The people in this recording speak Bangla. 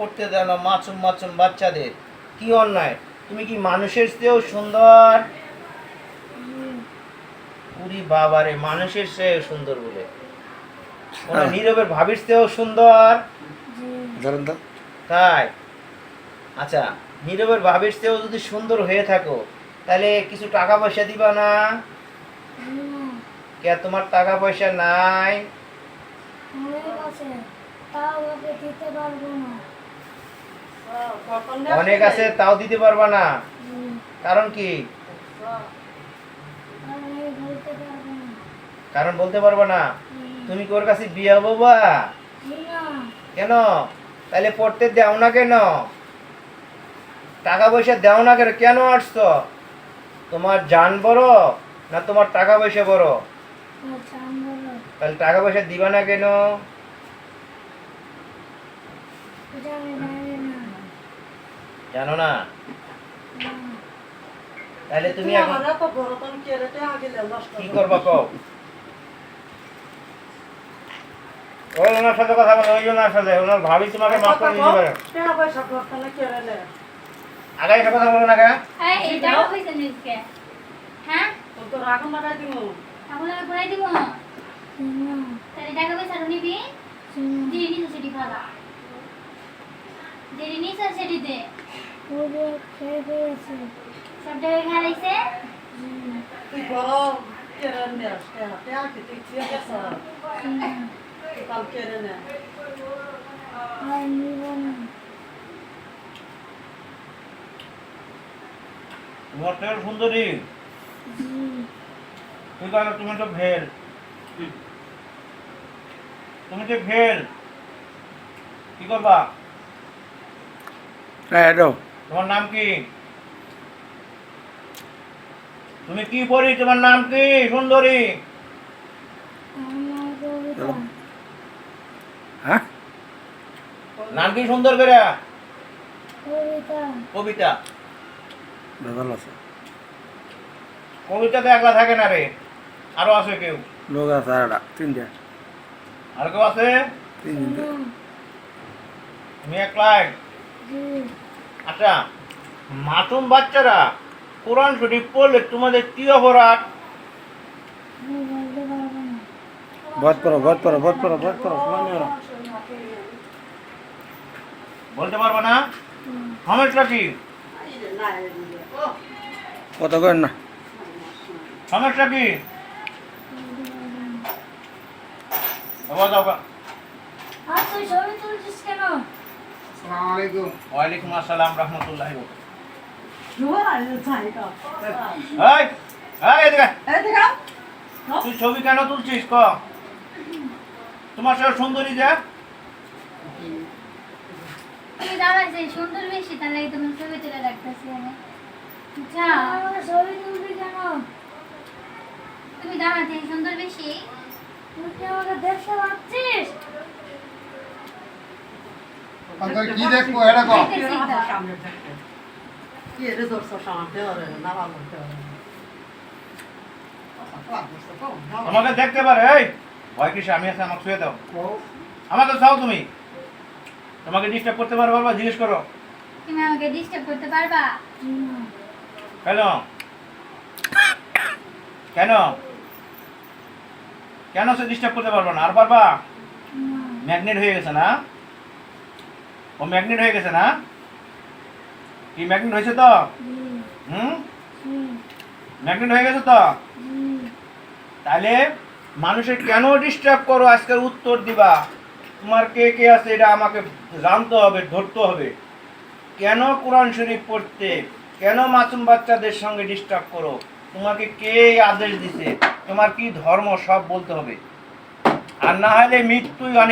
পড়তে দেন মাসুম মাসুম বাচ্চাদের? কি অন্যায়? তুমি কি মানুষের চেয়েও সুন্দর? উরি বাবারে, মানুষের চেয়েও সুন্দর বলে? ওরা নীরবের ভাবির চেয়েও সুন্দর? তাই? আচ্ছা, নীরবের ভাবির চেয়েও যদি সুন্দর হয়ে থাকো, তাহলে কিছু টাকা পয়সা দিবা না? কে, তোমার টাকা পয়সা নাই? অনেক আছে, তাও দিতে পারবা না? কারণ কি? কারণ বলতে পারবা না? তুমি কি ওর কাছে বিয়ে বাবা? কেন? তাহলে পড়তে দাও না কেন? টাকা পয়সা দাও না কেন? কেন আসছো? তোমার জান বড় না তোমার টাকা পয়সা বড়? তাহলে টাকা পয়সা দিবা না কেন? জানো না? তাহলে তুমি এখন কি করবা কও? ওই ওনার সাথে কথা বলো, ওই ওনার সাথে, ওনার ভাবি তোমাকে মাফ করে দিতে পারে। আগে এসব কথা বলো না কেন? এটাও হইছে নিজকে। হ্যাঁ? তো রাখো মারাই দিমু। তাহলে পড়াই দিমু। তাহলে টাকা পয়সা নিবি? দিদি নিছে সেটি ভাড়া। দিদি নিছে সেটি দে। ওরে খেয়ে দিয়েছে। সব জায়গায় খাইছে? তুই বড় কেরান নে, তে কি তুই ছিয়া গেছ? কাল কেরান নে। আই নিব না। তোমার তেল সুন্দরী। তুই কাল তুমি তো ভেল। তুমি তো ভেল। কি করবা? তোমার নাম কি? তুমি কি পড়ি? তোমার নাম কি সুন্দরী? হ্যাঁ, নাম কি সুন্দর করে? কবিতা। ভালো আছে। কবিতা তো একলা থাকে না রে, আরো আছে কেউ? লোক আছে আর তিনটা। আর কেউ আছে? তিনটা। তুমি একলাই? আচ্ছা, মাসুম বাচ্চারা কোরআন শরীফ পড়লে তোমাদের কি অপরাধ? বধ করো। বলতে পারবো না? সমস্যা কি? কত করেন না? সমস্যা কি? ওয়ালাইকুম আসসালাম রহমতুল্লাহ। তুই ছবি কেন তুলছিস ক? তোমার সব সুন্দরী যা। তুমি দাঁড়া যে সুন্দর বেশি, তার লাগে তুমি ছবি তুলে রাখতেছি আমি। যা ছবি তুলবি কেন? তুমি দাঁড়া যে সুন্দর বেশি। তুই কি আমাকে দেখতে পাচ্ছিস? কি দেখবো এটা কো? কি এর দর্শ সামনে ওরে না ভালো করতে হবে। আমাকে দেখতে পারে? এই ভয় কিসে? আমি আছে, আমাকে ছুঁয়ে দাও। আমাকে চাও তুমি? তোমাকে ডিস্টার্ব করতে পারবো বা জিজ্ঞেস করো? তুমি আমাকে ডিস্টার্ব করতে পারবা? কেন? কেন? কেন সে ডিস্টার্ব করতে পারবো না? আর পারবা? ম্যাগনেট হয়ে গেছে না? ও ম্যাগনেট হয়ে গেছে না? কি ম্যাগনেট হয়েছে তো? ম্যাগনেট হয়ে গেছে তো? তাহলে মানুষের কেন ডিস্টার্ব করো? আজকের উত্তর দিবা। তোমার কে কে আছে এটা আমাকে জানতে হবে, ধরতে হবে। কেন কোরআন শরীফ পড়তে, কেন মাসুম বাচ্চাদের সঙ্গে ডিস্টার্ব করো? তোমাকে কে আদেশ দিছে? তোমার কি ধর্ম সব বলতে হবে। আর না হলে মৃত্যুই অনেক